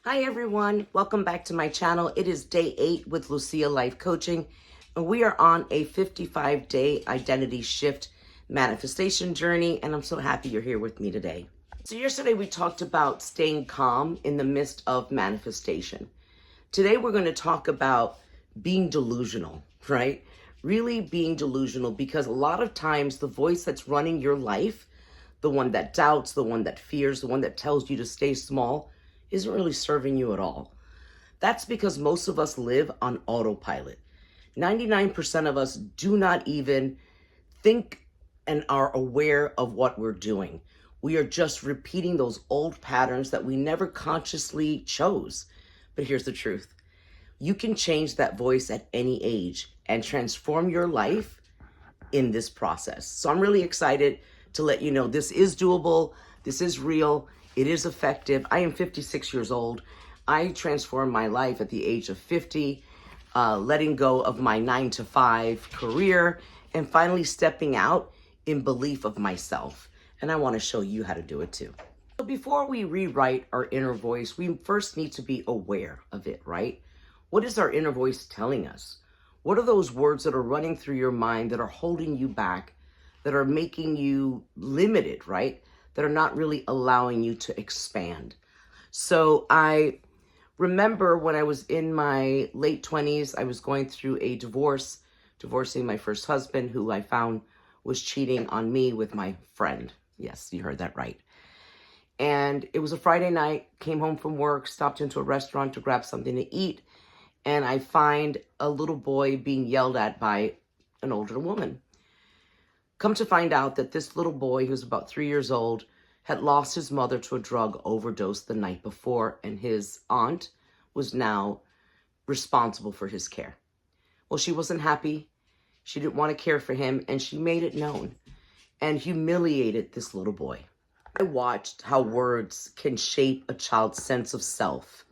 Hi everyone, welcome back to my channel. It is day 8 with Lucia Life Coaching, and we are on a 55-day identity shift manifestation journey, and I'm so happy you're here with me today. So yesterday we talked about staying calm in the midst of manifestation. Today we're going to talk about being delusional, right? Really being delusional, because a lot of times the voice that's running your life, the one that doubts, the one that fears, the one that tells you to stay small, isn't really serving you at all. That's because most of us live on autopilot. 99% of us do not even think and are aware of what we're doing. We are just repeating those old patterns that we never consciously chose. But here's the truth. You can change that voice at any age and transform your life in this process. So I'm really excited to let you know this is doable, this is real, it is effective. I am 56 years old. I transformed my life at the age of 50, letting go of my 9-to-5 career and finally stepping out in belief of myself. And I want to show you how to do it too. So before we rewrite our inner voice, we first need to be aware of it, right? What is our inner voice telling us? What are those words that are running through your mind that are holding you back, that are making you limited, right? That are not really allowing you to expand. So I remember when I was in my late 20s, I was going through a divorcing my first husband, who I found was cheating on me with my friend. Yes, you heard that right. And it was a Friday night, came home from work, stopped into a restaurant to grab something to eat, and I find a little boy being yelled at by an older woman. Come to find out that this little boy, who's about 3 years old, had lost his mother to a drug overdose the night before, and his aunt was now responsible for his care. Well, she wasn't happy. She didn't want to care for him, and she made it known and humiliated this little boy. I watched how words can shape a child's sense of self,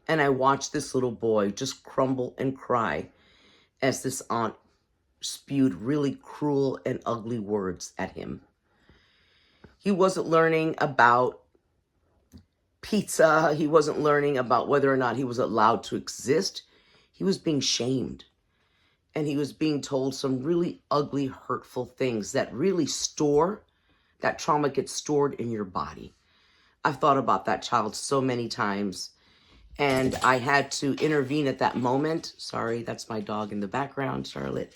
and I watched this little boy just crumble and cry as this aunt spewed really cruel and ugly words at him. He wasn't learning about pizza. He wasn't learning about whether or not he was allowed to exist. He was being shamed. And he was being told some really ugly, hurtful things that really that trauma gets stored in your body. I've thought about that child so many times, and I had to intervene at that moment. Sorry, that's my dog in the background, Charlotte.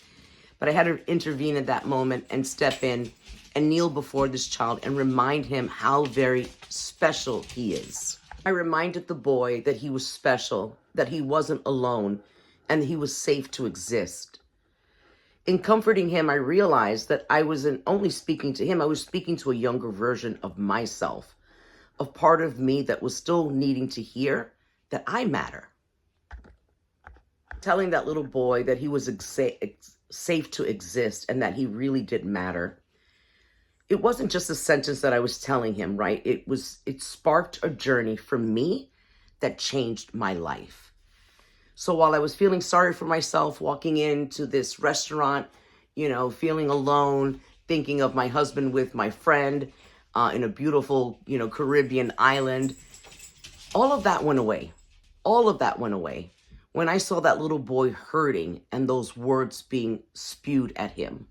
But I had to intervene at that moment and step in and kneel before this child and remind him how very special he is. I reminded the boy that he was special, that he wasn't alone, and that he was safe to exist. In comforting him, I realized that I wasn't only speaking to him, I was speaking to a younger version of myself, a part of me that was still needing to hear that I matter. Telling that little boy that he was safe to exist and that he really did matter. It wasn't just a sentence that I was telling him, right? It sparked a journey for me that changed my life. So while I was feeling sorry for myself, walking into this restaurant, feeling alone, thinking of my husband with my friend in a beautiful, Caribbean island, all of that went away. All of that went away when I saw that little boy hurting and those words being spewed at him.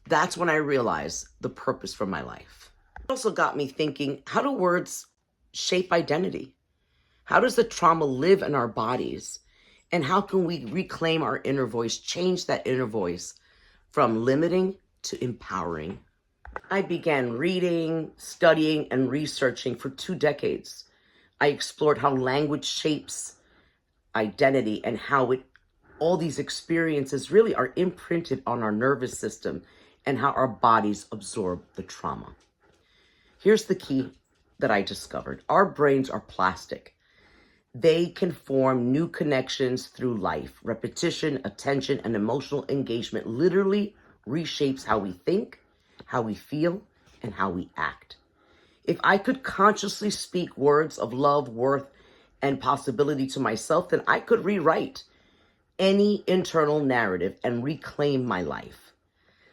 That's when I realized the purpose for my life. It also got me thinking, how do words shape identity? How does the trauma live in our bodies? And how can we reclaim our inner voice, change that inner voice from limiting to empowering? I began reading, studying, and researching for 2 decades. I explored how language shapes identity and how all these experiences really are imprinted on our nervous system and how our bodies absorb the trauma. Here's the key that I discovered. Our brains are plastic. They can form new connections through life. Repetition, attention, and emotional engagement literally reshapes how we think, how we feel, and how we act. If I could consciously speak words of love, worth, and possibility to myself, then I could rewrite any internal narrative and reclaim my life.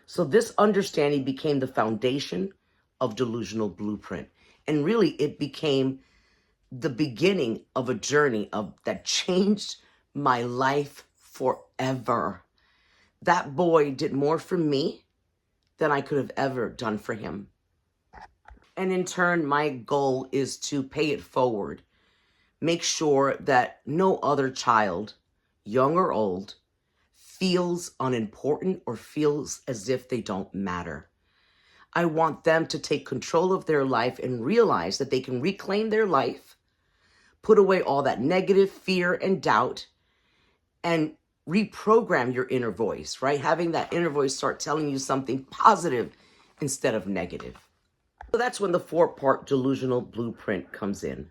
So this understanding became the foundation of Delusional Blueprint. And really, it became the beginning of a journey that changed my life forever. That boy did more for me than I could have ever done for him. And in turn, my goal is to pay it forward. Make sure that no other child, young or old, feels unimportant or feels as if they don't matter. I want them to take control of their life and realize that they can reclaim their life, put away all that negative fear and doubt, and reprogram your inner voice, right? Having that inner voice start telling you something positive instead of negative. So that's when the 4-part delusional blueprint comes in.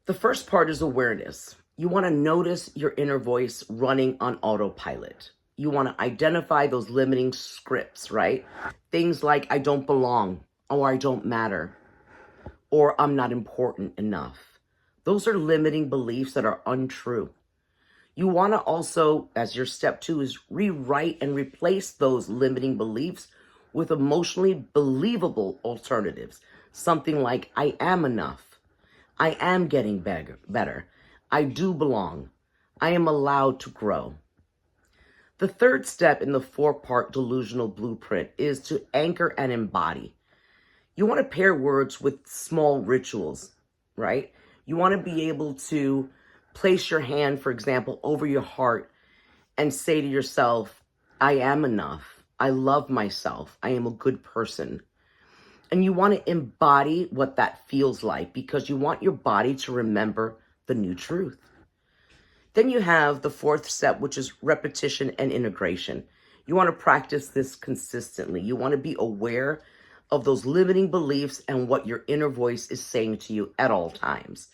The first part is awareness. You want to notice your inner voice running on autopilot. You want to identify those limiting scripts, right? Things like, I don't belong, or I don't matter, or I'm not important enough. Those are limiting beliefs that are untrue. You want to also, as your step 2, is rewrite and replace those limiting beliefs with emotionally believable alternatives. Something like, I am enough. I am getting better. I do belong. I am allowed to grow. The third step in the 4-part delusional blueprint is to anchor and embody. You want to pair words with small rituals, right? You want to be able to place your hand, for example, over your heart and say to yourself, I am enough. I love myself. I am a good person. And you want to embody what that feels like because you want your body to remember the new truth. Then you have the 4th step, which is repetition and integration. You want to practice this consistently. You want to be aware of those limiting beliefs and what your inner voice is saying to you at all times.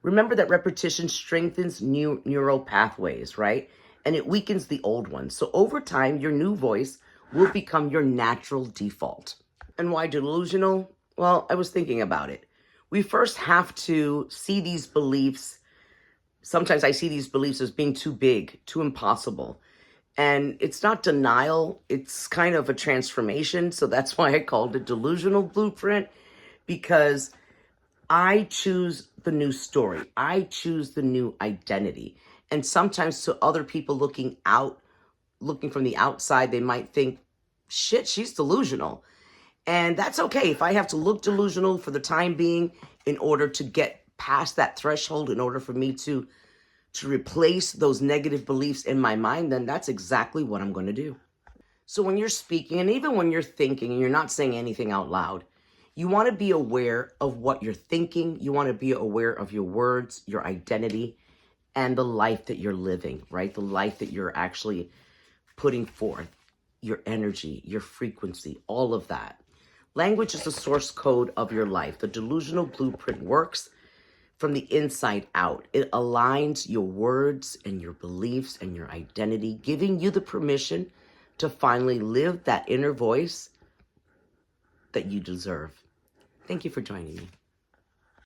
Remember that repetition strengthens new neural pathways, right? And it weakens the old ones. So over time, your new voice will become your natural default. And why delusional? Well, I was thinking about it. We first have to see these beliefs. Sometimes I see these beliefs as being too big, too impossible. And it's not denial, it's kind of a transformation. So that's why I called it Delusional Blueprint, because I choose the new story. I choose the new identity. And sometimes to other people looking from the outside, they might think, shit, she's delusional. And that's okay. If I have to look delusional for the time being in order to get past that threshold, in order for me to replace those negative beliefs in my mind, then that's exactly what I'm going to do. So when you're speaking, and even when you're thinking and you're not saying anything out loud, you want to be aware of what you're thinking. You want to be aware of your words, your identity, and the life that you're living, right? The life that you're actually putting forth, your energy, your frequency, all of that. Language is the source code of your life. The delusional blueprint works from the inside out. It aligns your words and your beliefs and your identity, giving you the permission to finally live that inner voice that you deserve. Thank you for joining me.